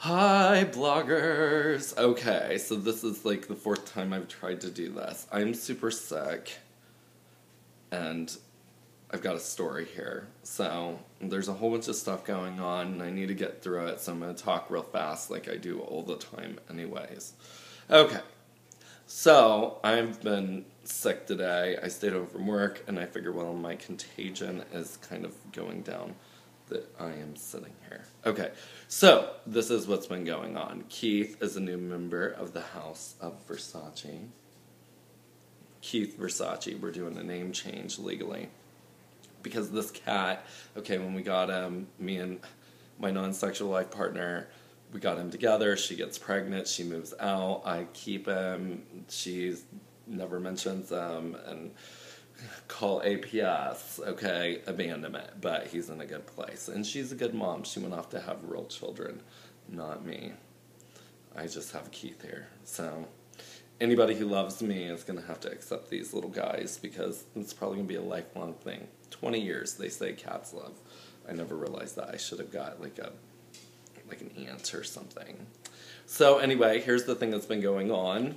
Hi, bloggers! Okay, so this is like the fourth time I've tried to do this. I'm super sick, and I've got a story here. So, there's a whole bunch of stuff going on, and I need to get through it, so I'm going to talk real fast like I do all the time anyways. Okay, so I've been sick today. I stayed home from work, and I figure, well, my contagion is kind of going down that I am sitting here. Okay, so this is what's been going on. Keith is a new member of the House of Versace. Keith Versace. We're doing a name change legally. Because this cat, okay, when we got him, me and my non-sexual life partner, we got him together. She gets pregnant. She moves out. I keep him. She never mentions him. And call APS, okay, abandonment, but he's in a good place. And she's a good mom. She went off to have real children, not me. I just have Keith here. So anybody who loves me is going to have to accept these little guys because it's probably going to be a lifelong thing. 20 years, they say cats live. I never realized that. I should have got like an aunt or something. So anyway, here's the thing that's been going on.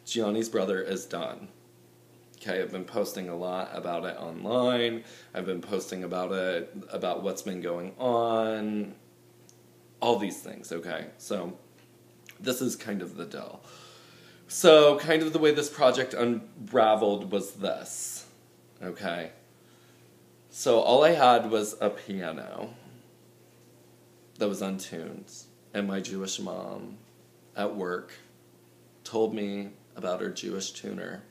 Gianni's brother is done. Okay, I've been posting a lot about it online. I've been posting about it, about what's been going on. All these things, okay? So, this is kind of the deal. So, kind of the way this project unraveled was this, okay? So, all I had was a piano that was untuned. And my Jewish mom at work told me about her Jewish tuner.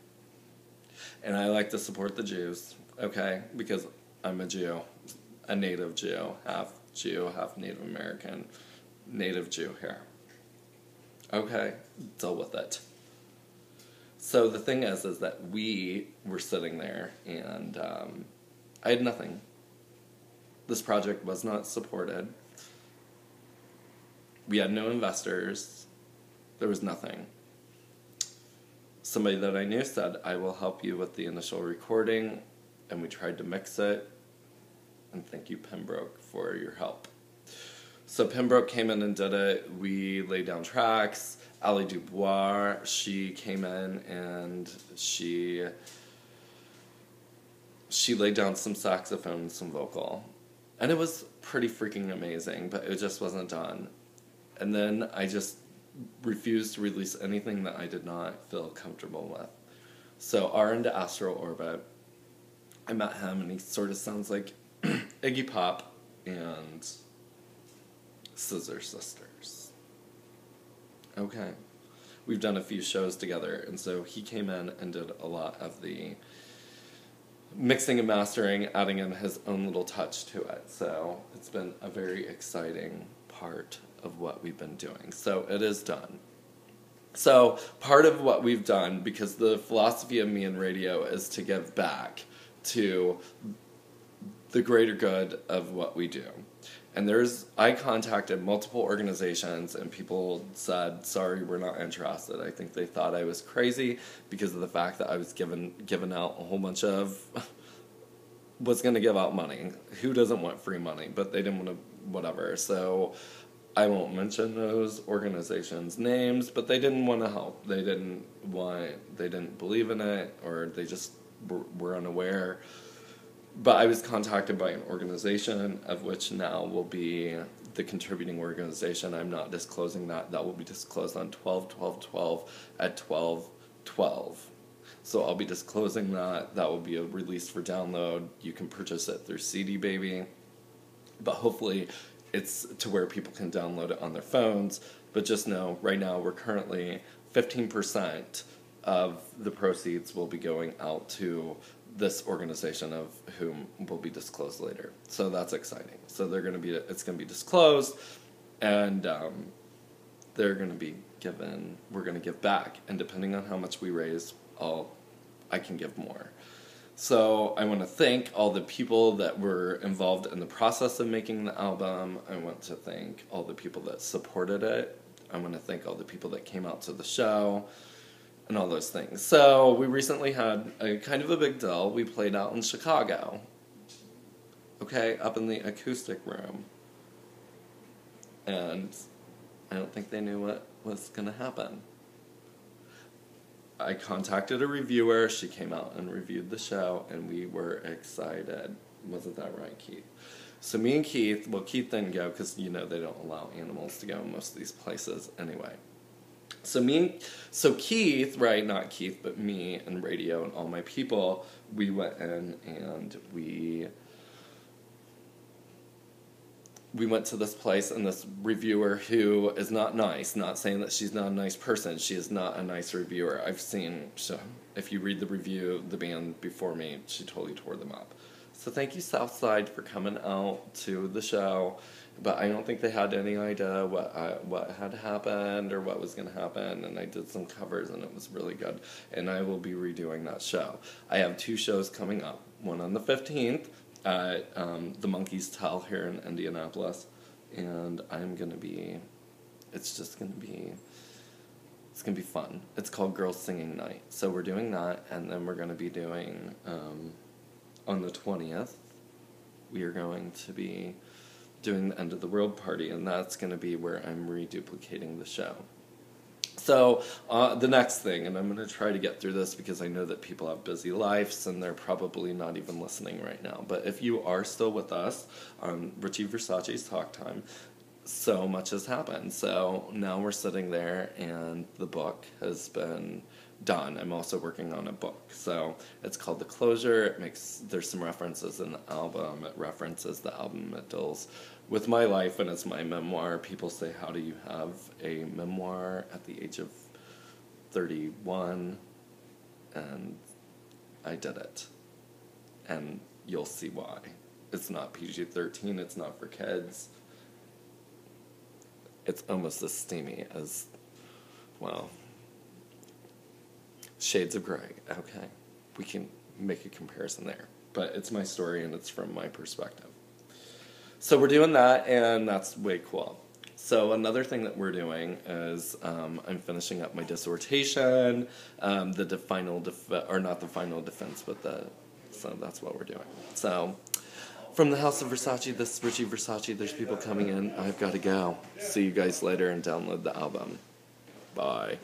And I like to support the Jews, okay? Because I'm a Jew, a native Jew, half Native American, native Jew here. Okay, deal with it. So the thing is that we were sitting there and I had nothing. This project was not supported. We had no investors. There was nothing. Somebody that I knew said, I will help you with the initial recording, and we tried to mix it, and thank you, Pembroke, for your help. So Pembroke came in and did it. We laid down tracks. Ali Dubois, she came in, and she laid down some saxophone and some vocal. And it was pretty freaking amazing, but it just wasn't done. And then I just refused to release anything that I did not feel comfortable with. So R into Astro Orbit, I met him and he sort of sounds like Iggy Pop and Scissor Sisters. Okay. We've done a few shows together, and so he came in and did a lot of the mixing and mastering, adding in his own little touch to it. So it's been a very exciting part of what we've been doing. So it is done. So part of what we've done, because the philosophy of me in radio is to give back to the greater good of what we do. And I contacted multiple organizations and people said, sorry, we're not interested. I think they thought I was crazy because of the fact that I was giving out a whole bunch of, was going to give out money. Who doesn't want free money? But they didn't want to, whatever. So I won't mention those organizations' names, but they didn't want to help. They didn't believe in it, or they just were unaware. But I was contacted by an organization, of which now will be the contributing organization. I'm not disclosing that. That will be disclosed on 12/12/12 at 12/12. So I'll be disclosing that. That will be released for download. You can purchase it through CD Baby. But hopefully it's to where people can download it on their phones. But just know, right now we're currently 15% of the proceeds will be going out to this organization, of whom will be disclosed later. So that's exciting. So it's going to be disclosed, and they're going to be given. We're going to give back, and depending on how much we raise, I can give more. So I want to thank all the people that were involved in the process of making the album. I want to thank all the people that supported it. I want to thank all the people that came out to the show and all those things. So we recently had a kind of a big deal. We played out in Chicago. Okay, up in the acoustic room. And I don't think they knew what was going to happen. I contacted a reviewer. She came out and reviewed the show, and we were excited. Wasn't that right, Keith? So me and Keith, well, Keith didn't go because, you know, they don't allow animals to go in most of these places anyway. So Keith, right, not Keith, but me and radio and all my people, we went in and we went to this place, and this reviewer who is not nice, not saying that she's not a nice person, she is not a nice reviewer. I've seen, so if you read the review, the band before me, she totally tore them up. So thank you, Southside, for coming out to the show. But I don't think they had any idea what had happened or what was going to happen. And I did some covers, and it was really good. And I will be redoing that show. I have 2 shows coming up. One on the 15th at the Monkey's Tell here in Indianapolis. And I'm going to be... It's going to be fun. It's called Girls Singing Night. So we're doing that, and then we're going to be doing... on the 20th, we are going to be doing the End of the World party, and that's going to be where I'm reduplicating the show. So, the next thing, and I'm going to try to get through this because I know that people have busy lives, and they're probably not even listening right now. But if you are still with us on Richie Versace's Talk Time, so much has happened. So now we're sitting there, and the book has been done. I'm also working on a book. So it's called The Closure. There's some references in the album. It references the album. It deals with my life, and it's my memoir. People say, how do you have a memoir at the age of 31? And I did it. And you'll see why. It's not PG-13. It's not for kids. It's almost as steamy as, well, Shades of Grey. Okay, we can make a comparison there. But it's my story, and it's from my perspective. So we're doing that, and that's way cool. So another thing that we're doing is I'm finishing up my dissertation, not the final defense, but so that's what we're doing. So from the House of Versace, this is Richie Versace. There's people coming in. I've got to go. See you guys later and download the album. Bye.